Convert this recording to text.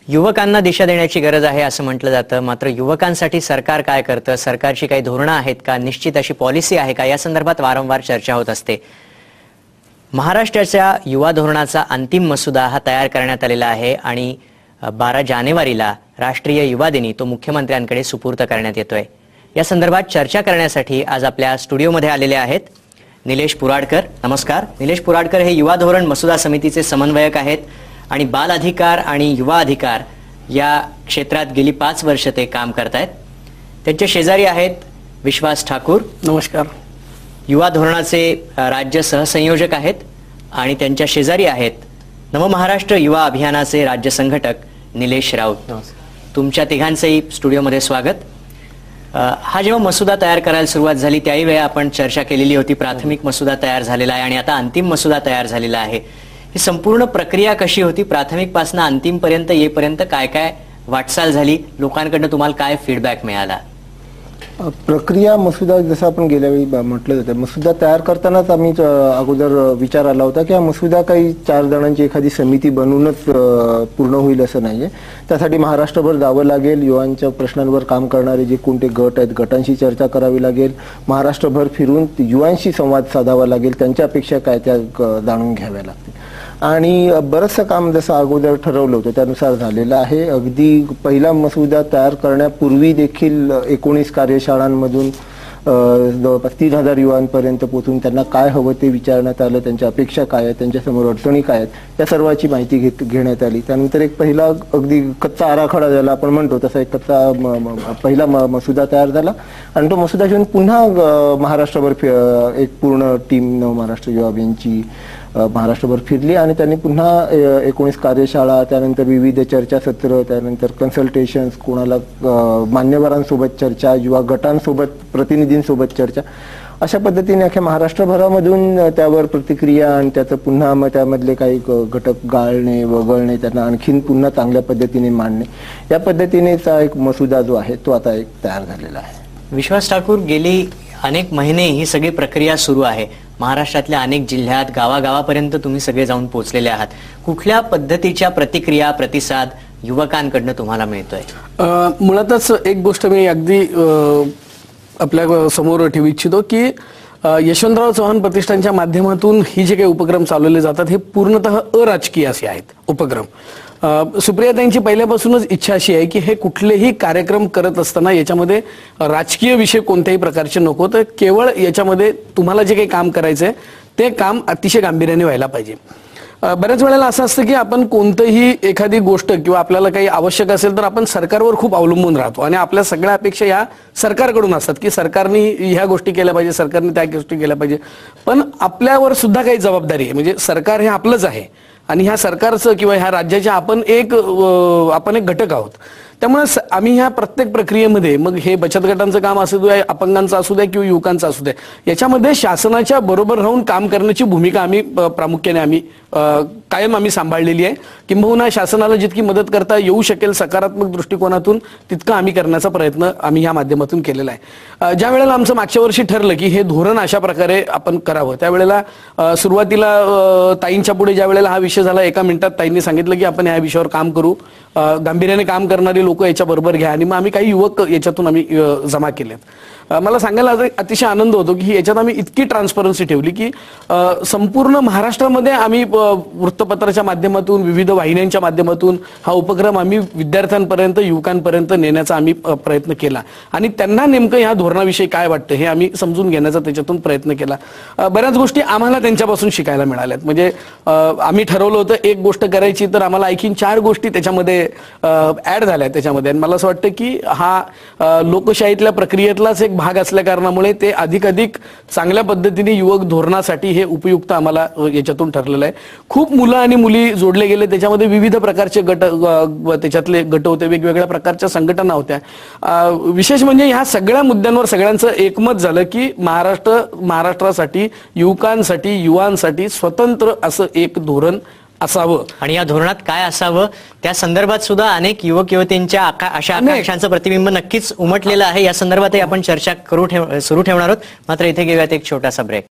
युवकांना दिशा देण्याची गरज आहे असं म्हटलं जातं, मात्र युवकांसाठी सरकार काय करतं, सरकारची काही धोरणं आहेत का, निश्चित अशी पॉलिसी आहे का, या संदर्भात वारंवार चर्चा होत असते। महाराष्ट्राच्या युवा धोरणाचा अंतिम मसुदा हा तयार करण्यात आलेला आहे आणि 12 जानेवारीला राष्ट्रीय युवा दिनी तो मुख्यमंत्र्यांकडे सुपूर्द करण्यात येतोय। या संदर्भात चर्चा करण्यासाठी आज आपल्या स्टुडिओमध्ये आलेले आहेत निलेश पुराडकर। नमस्कार। निलेश पुराडकर हे युवा धोरण मसुदा समितीचे समन्वयक आहेत आणि बाल अधिकार आणि युवा अधिकार या क्षेत्रात गेली 5 वर्ष ते काम करतायत। त्यांच्या शेजारी आहेत विश्वास ठाकूर। नमस्कार। युवा धोरणाचे राज्य सहसंयोजक आहेत आणि त्यांच्या शेजारी आहेत नवमहाराष्ट्र युवा अभियानाचे राज्य संघटक निलेश राऊत। तुमच्या तिघांचेही स्टुडिओमध्ये स्वागत। हा जेव्हा मसुदा तयार करायला सुरुवात झाली त्याही वेळी आपण चर्चा केलेली होती। प्राथमिक मसुदा तयार झालेला आहे आणि आता अंतिम मसुदा तयार झालेला आहे। ही संपूर्ण प्रक्रिया कशी होती, प्राथमिक पासून अंतिम पर्यंत येईपर्यंत काय काय वाटचाल झाली, लोकांकडून तुम्हाला काय फीडबॅक मिळाला? प्रक्रिया मसुदा जसं आपण गेल्या वेळी म्हटलं होतं, मसुदा तयार करतानाच आम्ही अगोदर विचार आला होता की हा मसुदा काही 4 जणांची एखादी समिती बनवूनच पूर्ण होईल असं नाहीये। त्यासाठी महाराष्ट्रभर जावं लागेल, युवांच्या प्रश्नांवर काम करणारे जे कोणते गट आहेत गटांशी चर्चा करावी लागेल, महाराष्ट्रभर फिरून युवांशी संवाद साधावा लागेल, त्यांच्या अपेक्षा काय त्या जाणून घ्याव्या लागतील आणि बरंचसं काम जसं अगोदर ठरवलं होतं त्यानुसार झालेलं आहे। अगदी पहिला मसुदा तयार करण्यापूर्वी देखील 19 कार्यशाळांमधून जवळपास 3000 युवांपर्यंत पोहोचून त्यांना काय हवं ते विचारण्यात आलं, त्यांच्या अपेक्षा काय आहेत, त्यांच्यासमोर अडचणी काय आहेत या सर्वांची माहिती घेण्यात आली। त्यानंतर एक पहिला अगदी कच्चा आराखडा ज्याला आपण म्हणतो तसा एक कच्चा पहिला मसुदा तयार झाला आणि तो मसुदा घेऊन पुन्हा महाराष्ट्रभर एक पूर्ण टीम नवमहाराष्ट्र युवा अभियानची महाराष्ट्रभर फिरली आणि त्यांनी पुन्हा 19 कार्यशाळा, त्यानंतर विविध चर्चासत्र, त्यानंतर कन्सल्टेशन्स, कोणाला मान्यवरांसोबत चर्चा, युवा गटांसोबत प्रतिनिधींसोबत चर्चा, अशा पद्धतीने अख्ख्या महाराष्ट्रभरामधून त्यावर प्रतिक्रिया आणि त्याचं पुन्हा मग त्यामधले काही घटक गाळणे वगळणे, त्यांना आणखीन पुन्हा चांगल्या पद्धतीने मांडणे, या पद्धतीनेचा एक मसुदा जो आहे तो आता एक तयार झालेला आहे। विश्वास ठाकूर, गेली अनेक महिने ही सगळी प्रक्रिया सुरू आहे। महाराष्ट्रातल्या अनेक जिल्ह्यात गावागावापर्यंत तुम्ही सगळे जाऊन पोहोचलेले आहात। कुठल्या पद्धतीच्या प्रतिक्रिया प्रतिसाद युवकांकडून तुम्हाला मिळतोय? मुळातच एक गोष्ट मी अगदी आपल्या समोर ठेवू इच्छितो की यशवंतराव चव्हाण प्रतिष्ठानच्या माध्यमातून ही जे काही उपक्रम चालवले जातात हे पूर्णतः अराजकीय असे आहेत उपक्रम। सुप्रियाताईंची पहिल्यापासूनच इच्छा अशी आहे की हे कुठलेही कार्यक्रम करत असताना याच्यामध्ये राजकीय विषय कोणत्याही प्रकारचे नको, तर केवळ याच्यामध्ये तुम्हाला जे काही काम करायचंय ते काम अतिशय गांभीर्याने व्हायला पाहिजे। बऱ्याच वेळेला असं असतं की आपण कोणतीही एखादी गोष्ट किंवा आपल्याला काही आवश्यक असेल तर आपण सरकारवर खूप अवलंबून राहतो आणि आपल्या सगळ्या अपेक्षा ह्या सरकारकडून असतात की सरकारने ह्या गोष्टी केल्या पाहिजे, सरकारने त्या गोष्टी केल्या पाहिजे, पण आपल्यावर सुद्धा काही जबाबदारी आहे। म्हणजे सरकार हे आपलंच आहे आणि ह्या सरकारचं किंवा ह्या राज्याचे आपण एक घटक आहोत। त्यामुळे आम्ही ह्या प्रत्येक प्रक्रियेमध्ये, मग हे बचत गटांचं काम असू द्या, अपंगांचं असू द्या किंवा युवकांचं असू द्या, याच्यामध्ये शासनाच्या बरोबर राहून काम करण्याची भूमिका आम्ही प्रामुख्याने कायम सांभाळलेली आहे। किंबहुना शासनाला जितकी मदत करता येऊ शकेल सकारात्मक दृष्टिकोनातून तितकं आम्ही करण्याचा प्रयत्न आम्ही ह्या माध्यमातून केलेला आहे। ज्या वेळेला आमचं मागच्या वर्षी ठरलं की हे धोरण अशा प्रकारे आपण करावं, त्यावेळेला सुरुवातीला ताईंच्या पुढे ज्या वेळेला हा विषय झाला, 1 मिनिटात ताईंनी सांगितलं की आपण या विषयावर काम करू, गांभीर्याने काम करणारे लोक याच्या बरोबर घ्या आणि मग आम्ही काही युवक याच्यातून आम्ही जमा केलेत। मला सांगायला अतिशय आनंद होतो की याच्यात आम्ही इतकी ट्रान्सपरन्सी ठेवली की संपूर्ण महाराष्ट्रामध्ये आम्ही वृत्तपत्राच्या माध्यमातून, विविध वाहिन्यांच्या माध्यमातून हा उपक्रम आम्ही विद्यार्थ्यांपर्यंत, युवकांपर्यंत नेण्याचा आम्ही प्रयत्न केला आणि त्यांना नेमकं ह्या धोरणाविषयी काय वाटतं हे आम्ही समजून घेण्याचा त्याच्यातून प्रयत्न केला। बऱ्याच गोष्टी आम्हाला त्यांच्यापासून शिकायला मिळाल्यात। म्हणजे आम्ही ठरवलं होतं एक गोष्ट करायची तर आम्हाला आणखीन 4 गोष्टी त्याच्यामध्ये ऍड झाल्या त्याच्यामध्ये आणि मला असं वाटतं की हा लोकशाहीतल्या प्रक्रियेतलाच एक भाग असल्या कारणामुळे ते अधिक चांगल्या पद्धतीने युवक धोरणासाठी हे उपयुक्त आम्हाला याच्यातून ठरलेलं आहे। खूप मुलं आणि मुली जोडले गेले, त्याच्यामध्ये विविध प्रकारचे गट, त्याच्यातले गट होते, वेगवेगळ्या प्रकारच्या संघटना होत्या। विशेष म्हणजे ह्या सगळ्या मुद्द्यांवर सगळ्यांचं एकमत झालं की महाराष्ट्रासाठी, युवकांसाठी, युवांसाठी स्वतंत्र असं एक धोरण असावं आणि या धोरणात काय असावं त्या संदर्भात सुद्धा अनेक युवक युवतींच्या अशा आकांक्षांचं प्रतिबिंब नक्कीच उमटलेलं आहे। या संदर्भातही आपण चर्चा सुरू ठेवणार आहोत। मात्र इथे घेऊयात एक छोटासा ब्रेक।